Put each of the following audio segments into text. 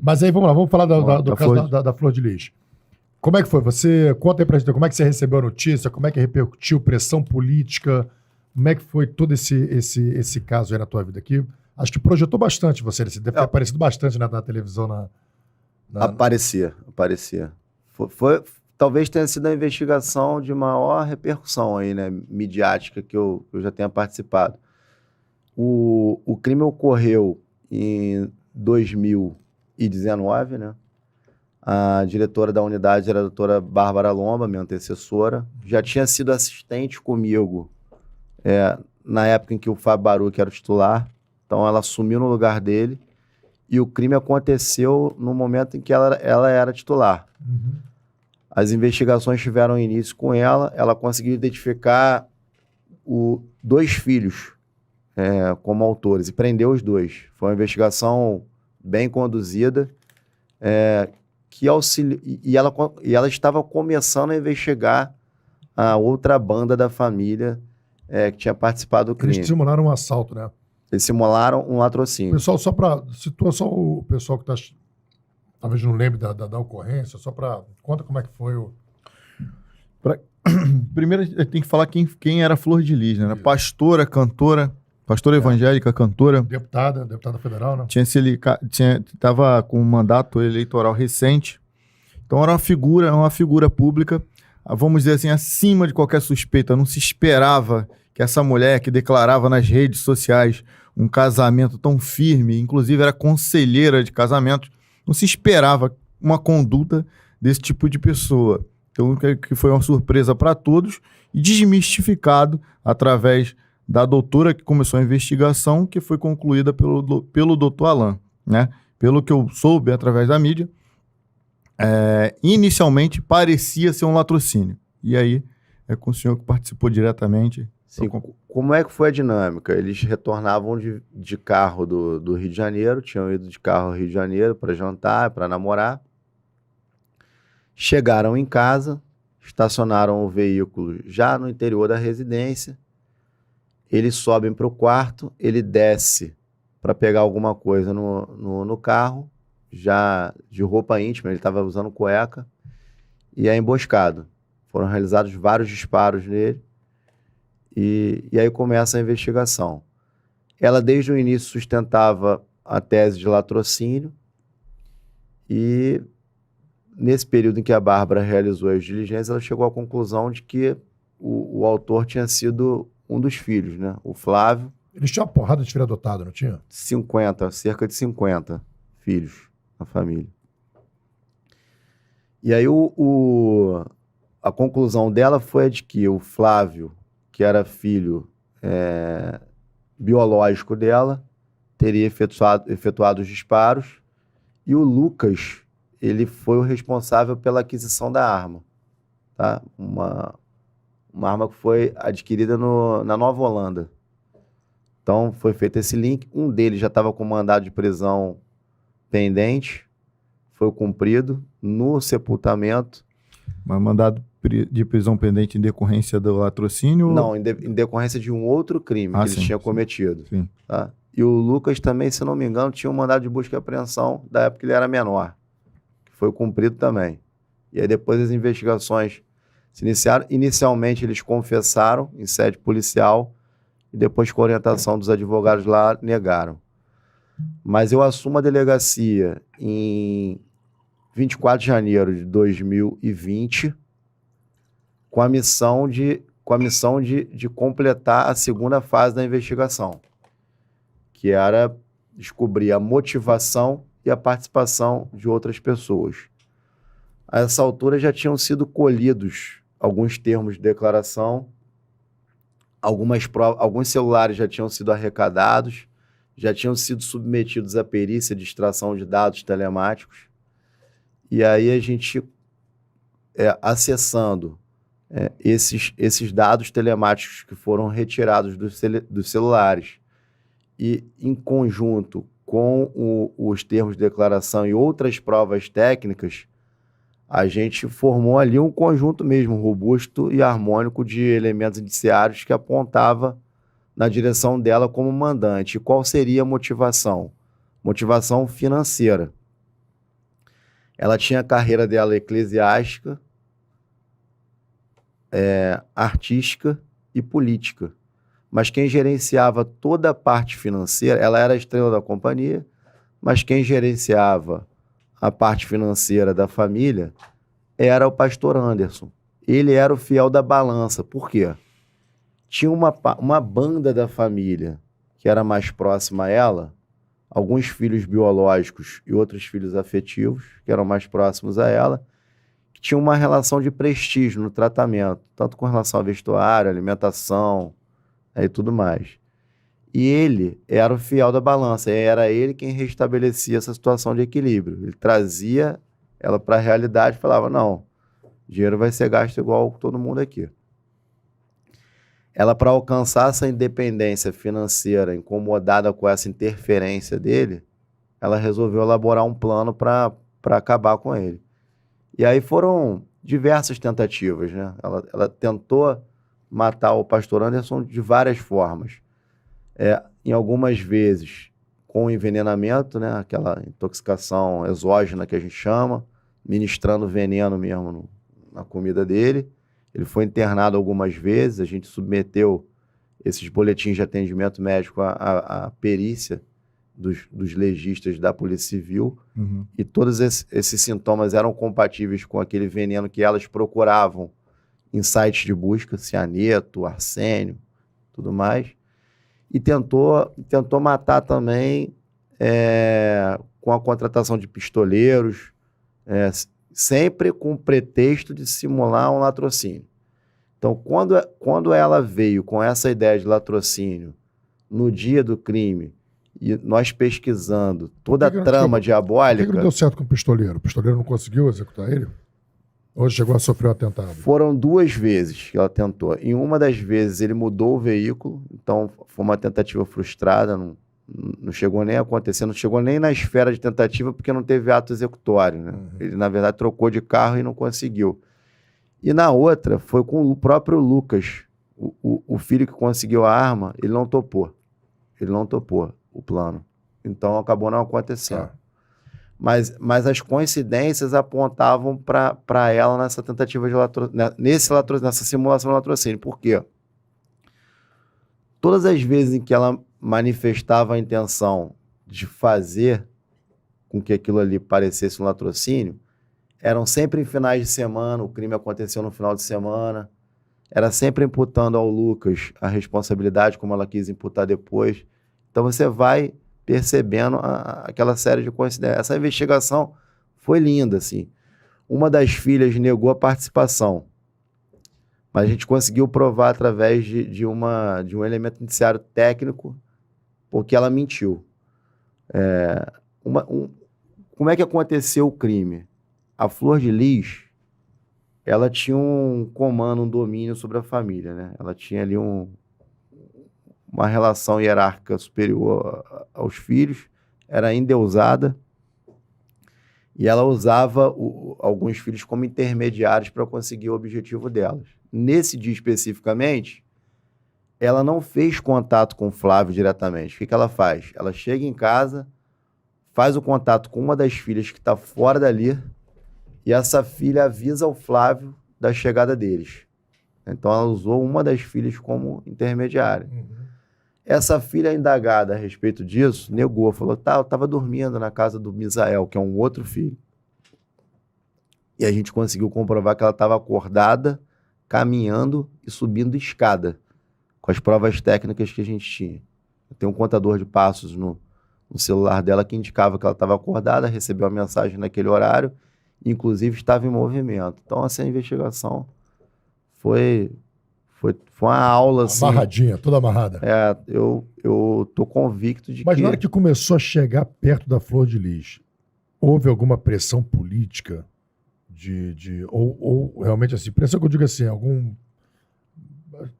Mas aí, vamos lá, vamos falar do caso Flor... da Flor de Lis. Como é que foi? Você, conta aí pra gente, como é que você recebeu a notícia, como é que repercutiu, pressão política, como é que foi todo esse caso aí na tua vida aqui? Acho que projetou bastante você deve ter aparecido bastante na televisão. Aparecia. Talvez tenha sido a investigação de maior repercussão aí, né, midiática que eu já tenha participado. O crime ocorreu em 2019, né? A diretora da unidade era a doutora Bárbara Lomba, minha antecessora. Já tinha sido assistente comigo na época em que o Fábio Baruch era o titular. Então, ela assumiu no lugar dele. E o crime aconteceu no momento em que ela era titular. Uhum. As investigações tiveram início com ela. Ela conseguiu identificar dois filhos como autores e prendeu os dois. Foi uma investigação bem conduzida. E ela estava começando a investigar a outra banda da família que tinha participado do crime. Eles simularam um assalto, né? Eles simularam um latrocínio. Pessoal, situa só o pessoal que talvez não lembre da ocorrência, conta como é que foi Primeiro, tem que falar quem era Flor de Lis, né? Pastora, cantora, pastora evangélica, cantora. Deputada federal, né? Estava com um mandato eleitoral recente. Então era uma figura pública, vamos dizer assim, acima de qualquer suspeita. Não se esperava que essa mulher que declarava nas redes sociais um casamento tão firme, inclusive era conselheira de casamento, não se esperava uma conduta desse tipo de pessoa. Então, que foi uma surpresa para todos e desmistificado através da doutora que começou a investigação, que foi concluída pelo doutor Alain, né? Pelo que eu soube através da mídia, inicialmente parecia ser um latrocínio. E aí, com o senhor que participou diretamente. Sim, como é que foi a dinâmica? Eles retornavam de carro do Rio de Janeiro, tinham ido de carro ao Rio de Janeiro para jantar, para namorar. Chegaram em casa, estacionaram o veículo já no interior da residência. Eles sobem para o quarto, ele desce para pegar alguma coisa no carro, já de roupa íntima, ele estava usando cueca, e é emboscado. Foram realizados vários disparos nele. E aí começa a investigação. Ela, desde o início, sustentava a tese de latrocínio e, nesse período em que a Bárbara realizou as diligências, ela chegou à conclusão de que o autor tinha sido um dos filhos, né? O Flávio. Eles tinham uma porrada de filho adotado, não tinha? Cerca de 50 filhos na família. E aí a conclusão dela foi a de que o Flávio, que era filho biológico dela, teria efetuado os disparos, e o Lucas, ele foi o responsável pela aquisição da arma, tá? Uma arma que foi adquirida na Nova Holanda. Então, foi feito esse link. Um deles já estava com mandado de prisão pendente, foi cumprido no sepultamento. Mas mandado de prisão pendente em decorrência do latrocínio? Não, em decorrência de um outro crime que eles tinham cometido. Sim. Tá? E o Lucas também, se não me engano, tinha um mandado de busca e apreensão da época que ele era menor, que foi cumprido também. E aí depois as investigações se iniciaram. Inicialmente eles confessaram em sede policial e depois, com a orientação dos advogados lá, negaram. Mas eu assumo a delegacia em 24 de janeiro de 2020 com a missão de completar a segunda fase da investigação, que era descobrir a motivação e a participação de outras pessoas. A essa altura já tinham sido colhidos alguns termos de declaração, alguns celulares já tinham sido arrecadados, já tinham sido submetidos à perícia de extração de dados telemáticos. E aí a gente, acessando esses dados telemáticos que foram retirados dos celulares e em conjunto com os termos de declaração e outras provas técnicas, a gente formou ali um conjunto mesmo robusto e harmônico de elementos indiciários que apontava na direção dela como mandante. E qual seria a motivação? Motivação financeira. Ela tinha a carreira dela eclesiástica, artística e política. Mas quem gerenciava toda a parte financeira, ela era a estrela da companhia, mas quem gerenciava a parte financeira da família era o pastor Anderson. Ele era o fiel da balança. Por quê? Tinha uma banda da família que era mais próxima a ela, alguns filhos biológicos e outros filhos afetivos, que eram mais próximos a ela, que tinham uma relação de prestígio no tratamento, tanto com relação ao vestuário, alimentação e tudo mais. E ele era o fiel da balança, era ele quem restabelecia essa situação de equilíbrio. Ele trazia ela para a realidade e falava, não, dinheiro vai ser gasto igual todo mundo aqui. Ela, para alcançar essa independência financeira, incomodada com essa interferência dele, ela resolveu elaborar um plano para acabar com ele. E aí foram diversas tentativas, né? Ela tentou matar o pastor Anderson de várias formas. Em algumas vezes com envenenamento, né? Aquela intoxicação exógena que a gente chama, ministrando veneno mesmo na comida dele. Ele foi internado algumas vezes, a gente submeteu esses boletins de atendimento médico à perícia dos legistas da Polícia Civil, e todos esses sintomas eram compatíveis com aquele veneno que elas procuravam em sites de busca, cianeto, arsênio, tudo mais, e tentou matar também com a contratação de pistoleiros, sempre com o pretexto de simular um latrocínio. Então, quando ela veio com essa ideia de latrocínio no dia do crime, e nós pesquisando toda a trama diabólica... Por que não deu certo com o pistoleiro? O pistoleiro não conseguiu executar ele? Ou chegou a sofrer um atentado? Foram 2 vezes que ela tentou. Em uma das vezes ele mudou o veículo, então foi uma tentativa frustrada, não chegou nem a acontecer, não chegou nem na esfera de tentativa porque não teve ato executório, né? Ele, na verdade, trocou de carro e não conseguiu. E na outra, foi com o próprio Lucas, o filho que conseguiu a arma, ele não topou. Ele não topou o plano. Então, acabou não acontecendo. Mas as coincidências apontavam para ela nessa tentativa de nessa simulação de latrocínio. Por quê? Todas as vezes em que ela manifestava a intenção de fazer com que aquilo ali parecesse um latrocínio, eram sempre em finais de semana, o crime aconteceu no final de semana, era sempre imputando ao Lucas a responsabilidade, como ela quis imputar depois. Então você vai percebendo aquela série de coincidências. Essa investigação foi linda, assim. Uma das filhas negou a participação, mas a gente conseguiu provar através de um elemento indiciário técnico, porque ela mentiu. Como é que aconteceu o crime? A Flor de Lis, ela tinha um comando, um domínio sobre a família, né? Ela tinha ali uma relação hierárquica superior aos filhos, era endeusada, e ela usava alguns filhos como intermediários para conseguir o objetivo delas. Nesse dia especificamente, ela não fez contato com o Flávio diretamente. O que ela faz? Ela chega em casa, faz o contato com uma das filhas que está fora dali, e essa filha avisa o Flávio da chegada deles. Então ela usou uma das filhas como intermediária. Essa filha indagada a respeito disso, negou, falou, eu estava dormindo na casa do Misael, que é um outro filho. E a gente conseguiu comprovar que ela estava acordada, caminhando e subindo escada, com as provas técnicas que a gente tinha. Tem um contador de passos no celular dela que indicava que ela estava acordada, recebeu a mensagem naquele horário, inclusive estava em movimento. Então, essa investigação foi uma aula, assim. Amarradinha, toda amarrada. Eu tô convicto de que... Mas na hora que começou a chegar perto da Flor de Lis, houve alguma pressão política ou realmente assim, pressão que eu digo assim,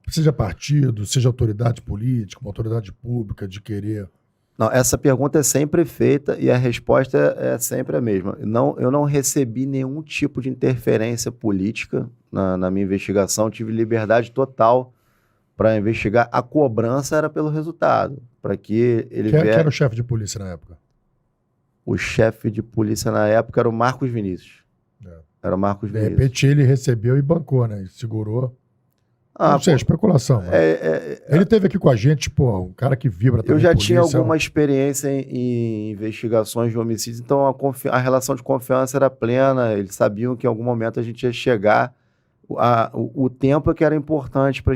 seja partido, seja autoridade política, uma autoridade pública de querer... Não, essa pergunta é sempre feita e a resposta é sempre a mesma. Eu não recebi nenhum tipo de interferência política na minha investigação, tive liberdade total para investigar. A cobrança era pelo resultado, para que ele Quem era o chefe de polícia na época? O chefe de polícia na época era o Marcos Vinícius. Era o Marcos De Vinícius. repente ele recebeu e bancou, né? E segurou. Não sei, pô, especulação. Né? Ele esteve aqui com a gente, pô, um cara que vibra também. Eu já polícia, tinha alguma experiência em investigações de homicídios, então a relação de confiança era plena. Eles sabiam que em algum momento a gente ia chegar. O tempo é que era importante para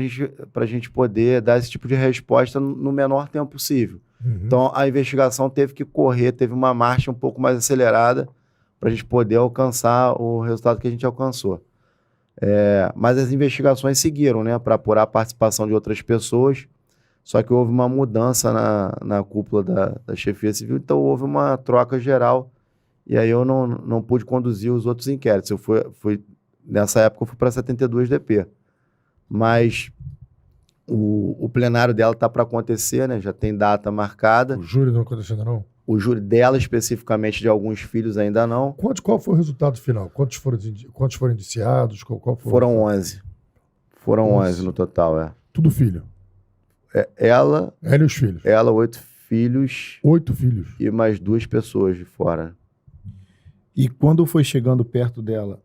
a gente poder dar esse tipo de resposta no menor tempo possível. Então a investigação teve que correr, teve uma marcha um pouco mais acelerada para a gente poder alcançar o resultado que a gente alcançou. Mas as investigações seguiram, né, para apurar a participação de outras pessoas, só que houve uma mudança na cúpula da chefia civil, então houve uma troca geral, e aí eu não pude conduzir os outros inquéritos. Nessa época eu fui para 72 DP, mas o plenário dela está para acontecer, né, já tem data marcada. O júri não aconteceu ainda não? O júri dela, especificamente, de alguns filhos, ainda não. Qual foi o resultado final? Quantos foram indiciados? Qual foi? Foram 11. Foram 11 no total, Tudo filho? Ela e os filhos? Ela, 8 filhos. 8 filhos? E mais 2 pessoas de fora. E quando foi chegando perto dela,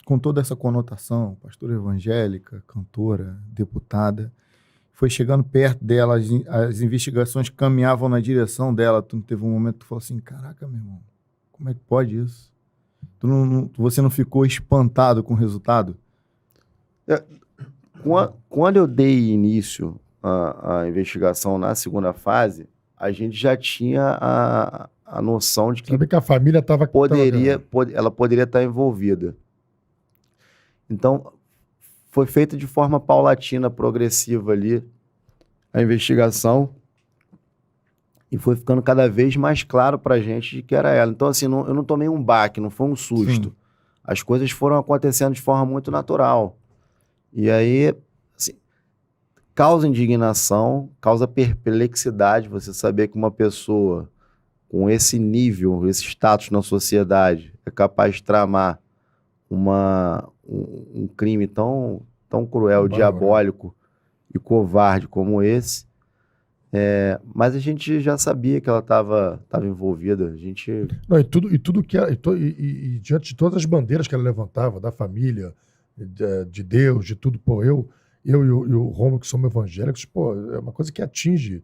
com toda essa conotação, pastora evangélica, cantora, deputada, foi chegando perto dela, as investigações caminhavam na direção dela. Tu não teve um momento que tu falou assim, caraca, meu irmão, como é que pode isso? Você não ficou espantado com o resultado? Quando eu dei início à investigação na segunda fase, a gente já tinha a noção de que Sabe que a família estava... ela poderia estar envolvida. Então, foi feita de forma paulatina, progressiva ali, a investigação, e foi ficando cada vez mais claro pra gente de que era ela. Então, assim, eu não tomei um baque, não foi um susto. Sim. As coisas foram acontecendo de forma muito natural. E aí, assim, causa indignação, causa perplexidade você saber que uma pessoa com esse nível, esse status na sociedade, é capaz de tramar um crime tão cruel, diabólico e covarde como esse. Mas a gente já sabia que ela estava envolvida. A gente... Não, e tudo que e diante de todas as bandeiras que ela levantava, da família, de Deus, de tudo, pô, eu e o Romulo, que somos evangélicos, pô, é uma coisa que atinge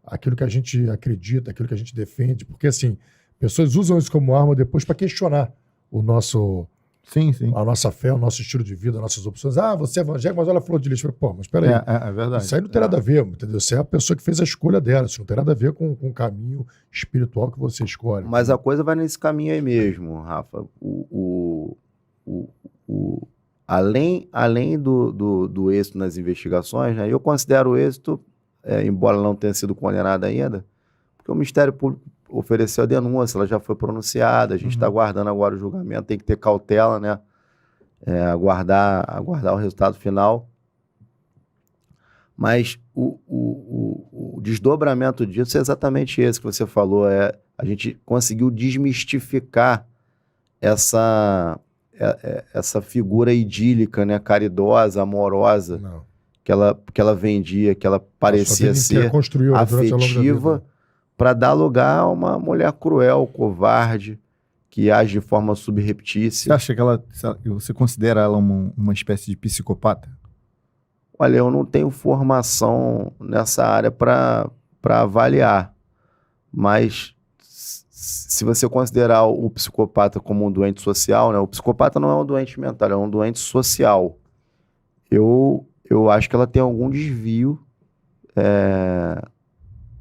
aquilo que a gente acredita, aquilo que a gente defende, porque assim, pessoas usam isso como arma depois para questionar a nossa fé, o nosso estilo de vida, as nossas opções. Você é evangélico, mas olha a flor de lixo. Pô, mas peraí. É verdade. Isso aí não tem nada a ver, entendeu? Você é a pessoa que fez a escolha dela. Isso não tem nada a ver com o caminho espiritual que você escolhe. Mas a coisa vai nesse caminho aí mesmo, Rafa. Além do êxito nas investigações, né, eu considero o êxito, embora não tenha sido condenada ainda, porque o Ministério Público ofereceu a denúncia, ela já foi pronunciada, a gente está aguardando agora o julgamento, tem que ter cautela, né? Aguardar o resultado final. Mas o desdobramento disso é exatamente esse que você falou. A gente conseguiu desmistificar essa figura idílica, né? Caridosa, amorosa, que ela vendia, que ela parecia ser afetiva, para dar lugar a uma mulher cruel, covarde, que age de forma subreptícia. Você acha que você considera ela uma espécie de psicopata? Olha, eu não tenho formação nessa área para avaliar, mas se você considerar o psicopata como um doente social, né? O psicopata não é um doente mental, é um doente social. Eu acho que ela tem algum desvio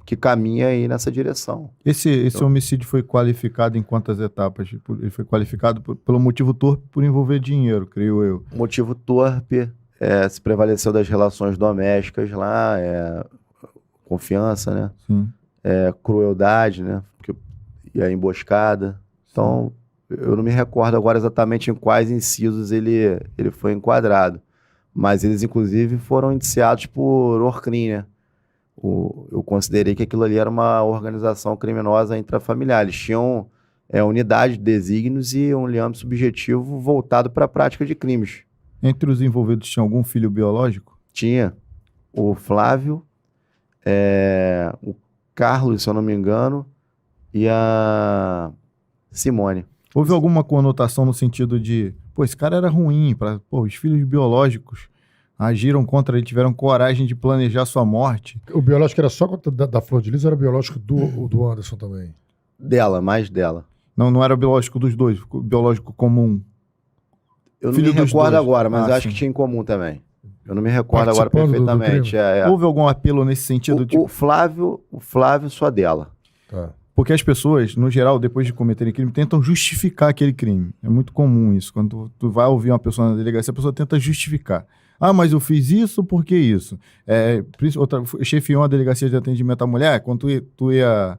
que caminha aí nessa direção. Esse homicídio foi qualificado em quantas etapas? Ele foi qualificado pelo motivo torpe por envolver dinheiro, creio eu. Motivo torpe, se prevaleceu das relações domésticas lá, confiança, né? Sim. Crueldade, né? E a emboscada. Então, eu não me recordo agora exatamente em quais incisos ele foi enquadrado. Mas eles, inclusive, foram indiciados por Orcrim, né? Eu considerei que aquilo ali era uma organização criminosa intrafamiliar. Eles tinham unidade de desígnios e um âmbito subjetivo voltado para a prática de crimes. Entre os envolvidos tinha algum filho biológico? Tinha. O Flávio, o Carlos, se eu não me engano, e a Simone. Houve alguma conotação no sentido de, pô, esse cara era ruim, os filhos biológicos agiram contra ele, tiveram coragem de planejar sua morte. O biológico era só da Flor de Lis ou era o biológico do Anderson também? Dela, mais dela. Não era o biológico dos dois, o biológico comum. Eu não Filho me dos recordo dois. agora, mas Ah, acho sim. que tinha em comum também. Eu não me recordo agora Participando do perfeitamente. crime? Houve algum apelo nesse sentido? O Flávio só dela. Tá. Porque as pessoas, no geral, depois de cometerem crime, tentam justificar aquele crime. É muito comum isso. Quando tu vai ouvir uma pessoa na delegacia, a pessoa tenta justificar. Ah, mas eu fiz isso, por que isso? Chefiou uma delegacia de atendimento à mulher, quando tu ia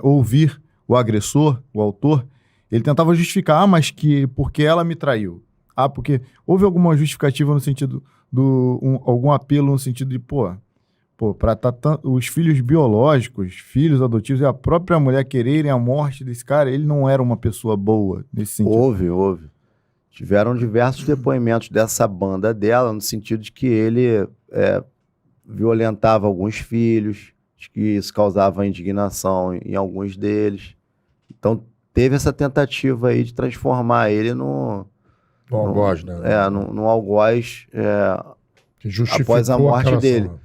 ouvir o agressor, o autor, ele tentava justificar, mas porque ela me traiu. Ah, porque houve alguma justificativa no sentido algum apelo no sentido de, para os filhos biológicos, filhos adotivos, e a própria mulher quererem a morte desse cara, ele não era uma pessoa boa nesse sentido. Houve. Tiveram diversos depoimentos dessa banda dela, no sentido de que ele violentava alguns filhos, de que isso causava indignação em alguns deles. Então, teve essa tentativa aí de transformar ele no algoz, né? No algoz Que justificou após a morte aquela dele. ação.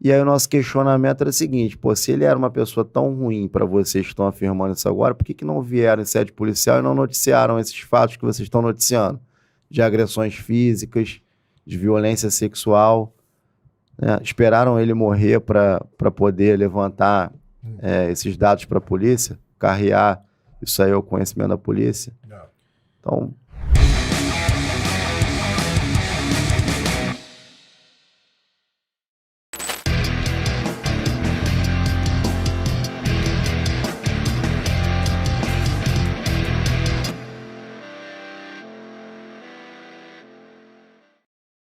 E aí o nosso questionamento era o seguinte, se ele era uma pessoa tão ruim para vocês que estão afirmando isso agora, por que não vieram em sede policial e não noticiaram esses fatos que vocês estão noticiando? De agressões físicas, de violência sexual, né? Esperaram ele morrer para poder levantar esses dados para a polícia, carrear isso aí ao conhecimento da polícia. Então,